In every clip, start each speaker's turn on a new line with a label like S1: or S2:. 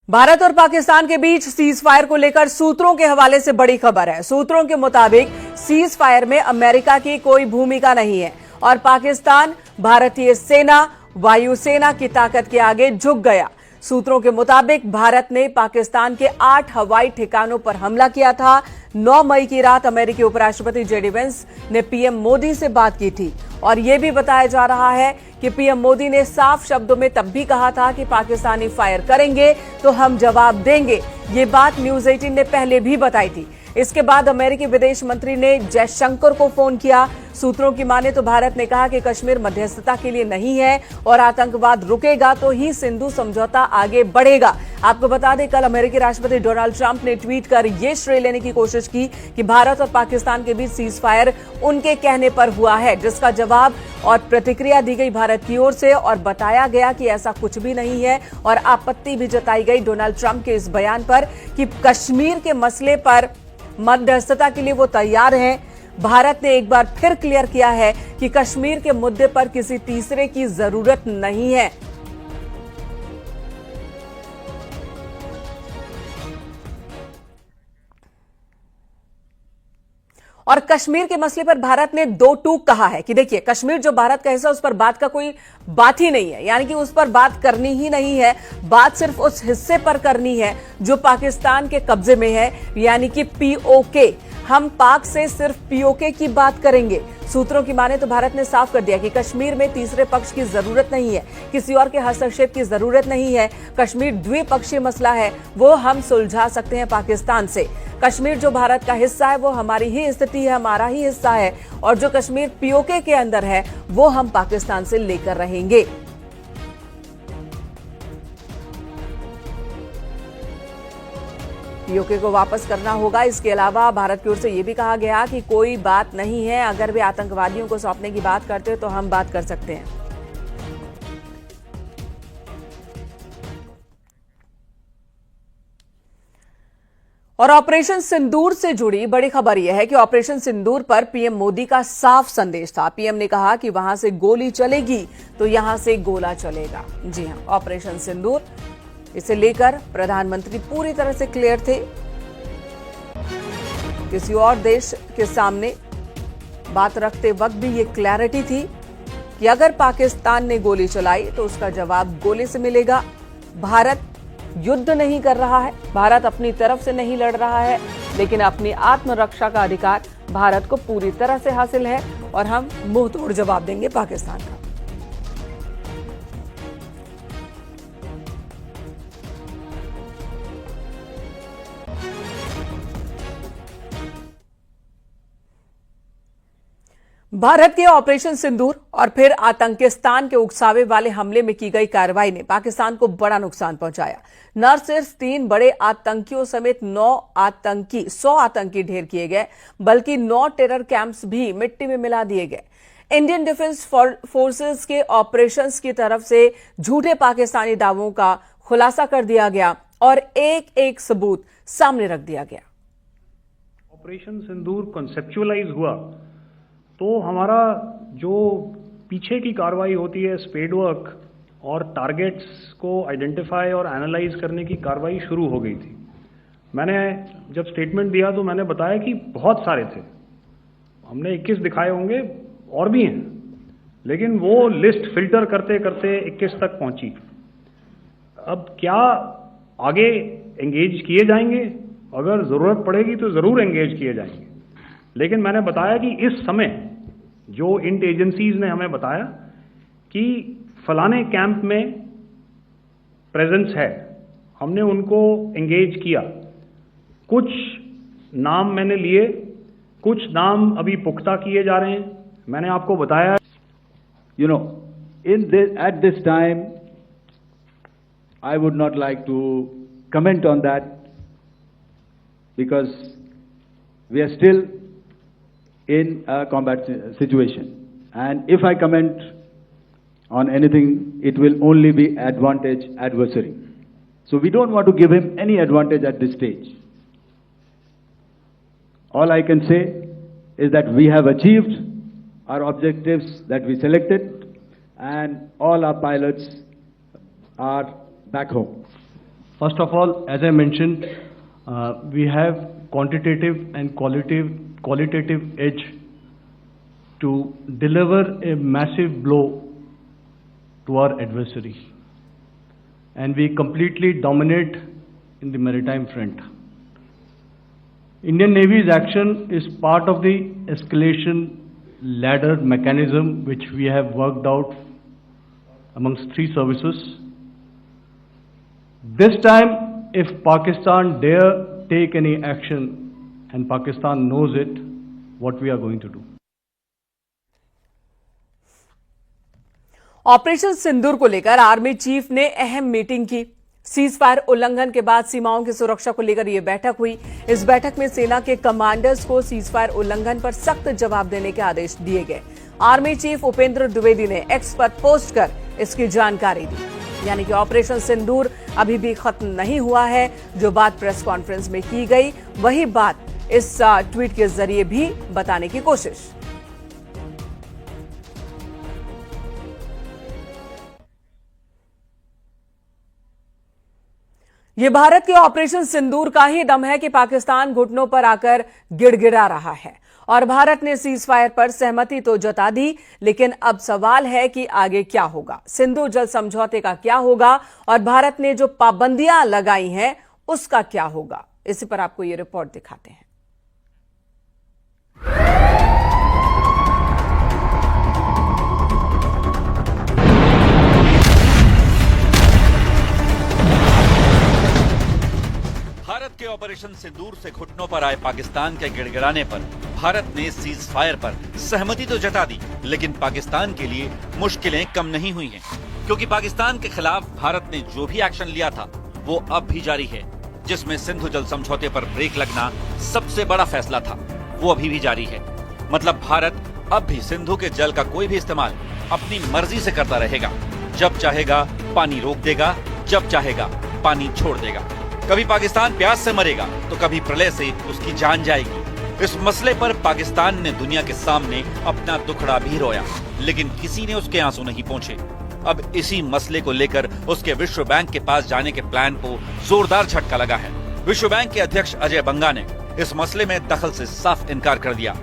S1: भारत और पाकिस्तान के बीच cease fire को लेकर सूत्रों के हवाले से बड़ी खबर है। सूत्रों के मुताबिक सीज फायर में अमेरिका की कोई भूमिका नहीं है और पाकिस्तान भारतीय सेना वायुसेना की ताकत के आगे झुक गया। सूत्रों के मुताबिक भारत ने पाकिस्तान के 8 हवाई ठिकानों पर हमला किया था। 9 मई की रात अमेरिकी उपराष्ट्रपति जेडी वेंस ने पीएम मोदी से बात की थी और यह भी बताया जा रहा है कि पीएम मोदी ने साफ शब्दों में तब भी कहा था कि पाकिस्तानी फायर करेंगे तो हम जवाब देंगे। ये बात न्यूज 18 ने पहले भी बताई थी। इसके बाद अमेरिकी विदेश मंत्री ने जयशंकर को फोन किया। सूत्रों की माने तो भारत ने कहा कि कश्मीर मध्यस्थता के लिए नहीं है और आतंकवाद रुकेगा तो ही सिंधु समझौता आगे बढ़ेगा। आपको बता दें, कल अमेरिकी राष्ट्रपति डोनाल्ड ट्रंप ने ट्वीट कर यह श्रेय लेने की कोशिश की कि भारत और पाकिस्तान के बीच सीज फायर उनके कहने पर हुआ है, जिसका जवाब और प्रतिक्रिया दी गई भारत की ओर से और बताया गया कि ऐसा कुछ भी नहीं है और आपत्ति भी जताई गई डोनाल्ड ट्रंप के इस बयान पर कि कश्मीर के मसले पर मध्यस्थता के लिए वो तैयार हैं। भारत ने एक बार फिर क्लियर किया है कि कश्मीर के मुद्दे पर किसी तीसरे की जरूरत नहीं है। और कश्मीर के मसले पर भारत ने दो टूक कहा है कि देखिए, कश्मीर जो भारत का हिस्सा, उस पर बात का कोई बात ही नहीं है, यानी कि उस पर बात करनी ही नहीं है। बात सिर्फ उस हिस्से पर करनी है जो पाकिस्तान के कब्जे में है, यानी कि पीओके। हम पाक से सिर्फ पीओके की बात करेंगे। सूत्रों की माने तो भारत ने साफ कर दिया कि कश्मीर में तीसरे पक्ष की जरूरत नहीं है, किसी और के हस्तक्षेप की जरूरत नहीं है। कश्मीर द्विपक्षीय मसला है, वो हम सुलझा सकते हैं पाकिस्तान से। कश्मीर जो भारत का हिस्सा है वो हमारी ही स्थिति है, हमारा ही हिस्सा है, और जो कश्मीर पीओके के अंदर है वो हम पाकिस्तान से लेकर रहेंगे। पीओके को वापस करना होगा। इसके अलावा भारत की ओर से यह भी कहा गया कि कोई बात नहीं है, अगर वे आतंकवादियों को सौंपने की बात करते हो तो हम बात कर सकते हैं। और ऑपरेशन सिंदूर से जुड़ी बड़ी खबर यह है कि ऑपरेशन सिंदूर पर पीएम मोदी का साफ संदेश था। पीएम ने कहा कि वहां से गोली चलेगी तो यहां से गोला चलेगा। जी हां, ऑपरेशन सिंदूर, इसे लेकर प्रधानमंत्री पूरी तरह से क्लियर थे। किसी और देश के सामने बात रखते वक्त भी ये क्लैरिटी थी कि अगर पाकिस्तान ने गोली चलाई तो उसका जवाब गोले से मिलेगा। भारत युद्ध नहीं कर रहा है, भारत अपनी तरफ से नहीं लड़ रहा है, लेकिन अपनी आत्मरक्षा का अधिकार भारत को पूरी तरह से हासिल है और हम मुंह तोड़ जवाब देंगे पाकिस्तान का। भारत के ऑपरेशन सिंदूर और फिर आतंकिस्तान के उकसावे वाले हमले में की गई कार्रवाई ने पाकिस्तान को बड़ा नुकसान पहुंचाया। न सिर्फ 3 बड़े आतंकियों समेत 100 आतंकी ढेर किए गए, बल्कि 9 टेरर कैंप्स भी मिट्टी में मिला दिए गए। इंडियन डिफेंस फोर्सेस के ऑपरेशंस की तरफ से झूठे पाकिस्तानी दावों का खुलासा कर दिया गया और एक एक सबूत सामने रख दिया गया।
S2: ऑपरेशन सिंदूर कॉन्सेप्चुअलाइज हुआ तो हमारा जो पीछे की कार्रवाई होती है, स्पेड वर्क और टारगेट्स को आइडेंटिफाई और एनालाइज करने की कार्रवाई शुरू हो गई थी। मैंने जब स्टेटमेंट दिया तो मैंने बताया कि बहुत सारे थे, हमने 21 दिखाए होंगे और भी हैं, लेकिन वो लिस्ट फिल्टर करते करते 21 तक पहुंची। अब क्या आगे एंगेज किए जाएंगे? अगर जरूरत पड़ेगी तो जरूर एंगेज किए जाएंगे, लेकिन मैंने बताया कि इस समय जो इंट एजेंसीज ने हमें बताया कि फलाने कैंप में प्रेजेंस है, हमने उनको एंगेज किया। कुछ नाम मैंने लिए, कुछ नाम अभी पुख्ता किए जा रहे हैं। मैंने आपको बताया,
S3: at this time I would not like to comment on that because we are still in a combat situation, and if I comment on anything, it will only be advantage adversary. So we don't want to give him any advantage at this stage. All I can say is that we have achieved our objectives that we selected, and all our pilots are back home.
S4: First of all, as I mentioned, we have quantitative and qualitative edge to deliver a massive blow to our adversary, and we completely dominate in the maritime front. Indian Navy's action is part of the escalation ladder mechanism which we have worked out amongst three services. This time, if Pakistan dare take any action, and Pakistan knows it, what we are going to do.
S1: Operation Sindoor को लेकर army chief ने अहम meeting की। Cease fire उल्लंघन के बाद सीमाओं की सुरक्षा को लेकर यह बैठक हुई। इस बैठक में सेना के कमांडर्स को सीज फायर उल्लंघन पर सख्त जवाब देने के आदेश दिए गए। आर्मी चीफ उपेंद्र द्विवेदी ने एक्स पर पोस्ट कर इसकी जानकारी दी। यानी कि ऑपरेशन सिंदूर अभी भी खत्म नहीं हुआ है। जो बात प्रेस कॉन्फ्रेंस में की गई वही बात इस ट्वीट के जरिए भी बताने की कोशिश। ये भारत के ऑपरेशन सिंदूर का ही दम है कि पाकिस्तान घुटनों पर आकर गिड़गिड़ा रहा है और भारत ने सीज फायर पर सहमति तो जता दी, लेकिन अब सवाल है कि आगे क्या होगा। सिंधु जल समझौते का क्या होगा और भारत ने जो पाबंदियां लगाई हैं उसका क्या होगा। इसी पर आपको ये रिपोर्ट दिखाते हैं।
S5: भारत के ऑपरेशन सिंदूर से घुटनों पर आए पाकिस्तान के गिड़गिड़ाने पर भारत ने सीज फायर पर सहमति तो जता दी, लेकिन पाकिस्तान के लिए मुश्किलें कम नहीं हुई हैं, क्योंकि पाकिस्तान के खिलाफ भारत ने जो भी एक्शन लिया था वो अब भी जारी है। जिसमें सिंधु जल समझौते पर ब्रेक लगना सबसे बड़ा फैसला था, वो अभी भी जारी है। मतलब भारत अब भी सिंधु के जल का कोई भी इस्तेमाल अपनी मर्जी से करता रहेगा। जब चाहेगा पानी रोक देगा, जब चाहेगा पानी छोड़ देगा। कभी पाकिस्तान प्यास से मरेगा तो कभी प्रलय से उसकी जान जाएगी। इस मसले पर पाकिस्तान ने दुनिया के सामने अपना दुखड़ा भी रोया, लेकिन किसी ने उसके आंसू नहीं पोंछे। अब इसी मसले को लेकर उसके विश्व बैंक के पास जाने के प्लान को जोरदार झटका लगा है। विश्व बैंक के अध्यक्ष अजय बंगा ने इस मसले में दखल से साफ इनकार कर दिया।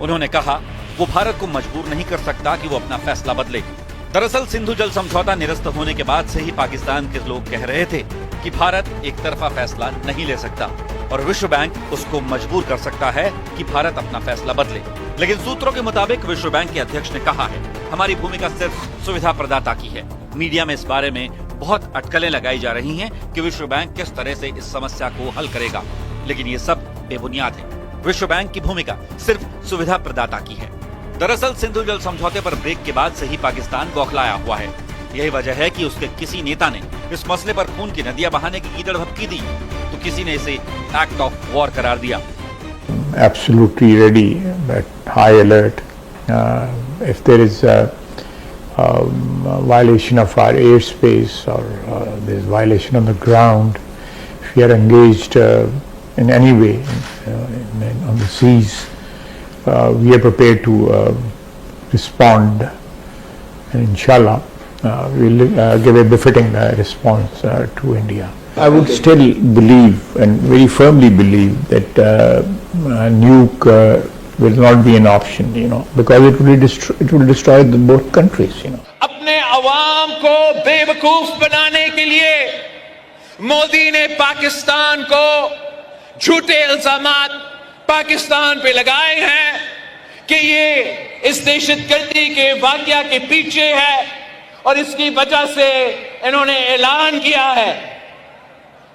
S5: उन्होंने कहा वो भारत को मजबूर नहीं कर सकता कि वो अपना फैसला बदले। दरअसल सिंधु जल समझौता निरस्त होने के बाद से ही पाकिस्तान के लोग कह रहे थे कि भारत एक तरफा फैसला नहीं ले सकता और विश्व बैंक उसको मजबूर कर सकता है कि भारत अपना फैसला बदले। लेकिन सूत्रों के मुताबिक विश्व बैंक के अध्यक्ष ने कहा है, हमारी भूमिका सिर्फ सुविधा प्रदाता की है। मीडिया में इस बारे में बहुत अटकलें लगाई जा रही हैं कि विश्व बैंक किस तरह से इस समस्या को हल करेगा, लेकिन ये सब बेबुनियाद है। विश्व बैंक की भूमिका सिर्फ सुविधा प्रदाता की है। दरअसल सिंधु जल समझौते पर ब्रेक के बाद से ही पाकिस्तान बौखलाया हुआ है। यही वजह है कि उसके किसी नेता ने इस मसले पर खून की नदियां बहाने की कीचड़ भभकी दी तो किसी ने इसे एक्ट ऑफ वॉर करार दिया।
S6: Absolutely ready, but high alert. If there is a violation of our airspace or there is violation on the ground, if we are engaged in any way on the seas, we are prepared to respond, and inshallah we will give a befitting response to India. I would still believe and very firmly believe that nuke will not be an option, because it will destroy both countries,
S7: अपने अवाम को बेवकूफ बनाने के लिए मोदी ने पाकिस्तान को झूठे इल्जामात पाकिस्तान पे लगाए हैं कि ये इस दहशतगर्दी के वाकया के पीछे है और इसकी वजह से इन्होंने ऐलान किया है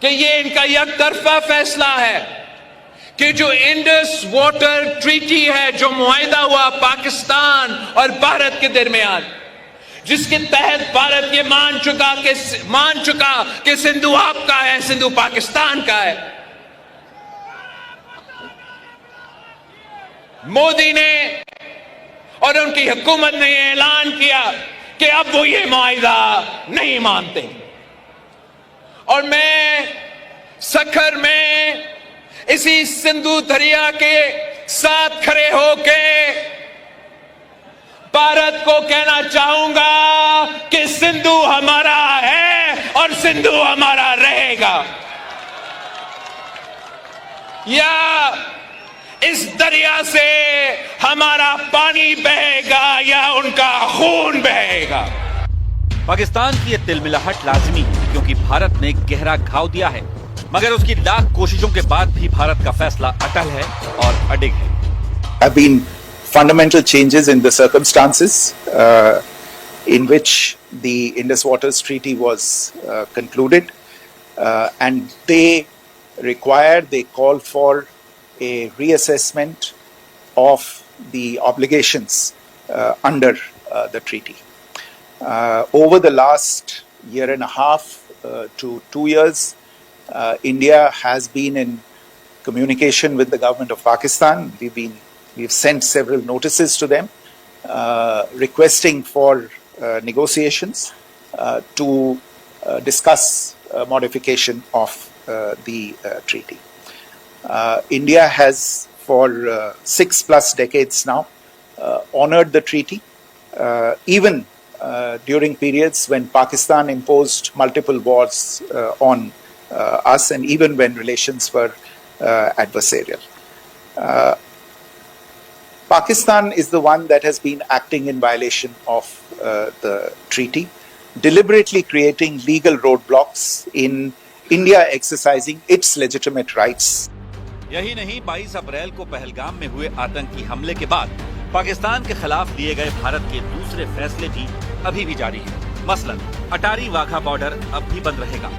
S7: कि ये इनका एक तरफा फैसला है कि जो इंडस वाटर ट्रीटी है, जो मुआहिदा हुआ पाकिस्तान और भारत के दरमियान, जिसके तहत भारत ये मान चुका कि सिंधु आपका है, सिंधु पाकिस्तान का है। मोदी ने और उनकी हुकूमत ने ऐलान किया कि अब वो ये मुआहिदा नहीं मानते। और मैं सखर में इसी सिंधु दरिया के साथ खड़े होके भारत को कहना चाहूंगा कि सिंधु हमारा है और सिंधु हमारा रहेगा, या इस दरिया से हमारा पानी बहेगा या उनका खून बहेगा।
S5: पाकिस्तान की यह तिलमिलाहट लाजिमी है क्योंकि भारत ने गहरा घाव दिया है, मगर उसकी लाख कोशिशों के बाद भी भारत का फैसला अटल है और अडिग है।
S8: Have been fundamental changes in the circumstances in which the Indus Waters Treaty was concluded, and they call for a reassessment of the obligations under the treaty. Over the last year and a half to 2 years, India has been in communication with the government of Pakistan. We've sent several notices to them requesting for negotiations to discuss modification of the treaty. India has for 6+ decades now honored the treaty, even during periods when Pakistan imposed multiple wars on us, and even when relations were adversarial. Pakistan is the one that has been acting in violation of the treaty, deliberately creating legal roadblocks in India exercising its legitimate rights.
S5: यही नहीं, 22 अप्रैल को पहलगाम में हुए आतंकी हमले के बाद पाकिस्तान के खिलाफ लिए गए भारत के दूसरे फैसले भी अभी भी जारी हैं। मसलन अटारी वाघा बॉर्डर अब भी बंद रहेगा।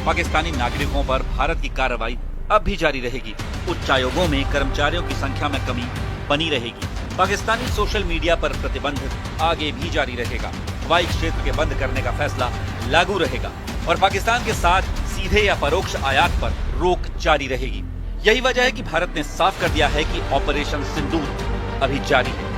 S5: पाकिस्तानी नागरिकों पर भारत की कार्रवाई अब भी जारी रहेगी। उच्चायोगों में कर्मचारियों की संख्या में कमी बनी रहेगी। पाकिस्तानी सोशल मीडिया पर प्रतिबंध आगे भी जारी रहेगा। हवाई क्षेत्र के बंद करने का फैसला लागू रहेगा और पाकिस्तान के साथ सीधे या परोक्ष आयात पर रोक जारी रहेगी। यही वजह है कि भारत ने साफ कर दिया है कि ऑपरेशन सिंदूर अभी जारी है।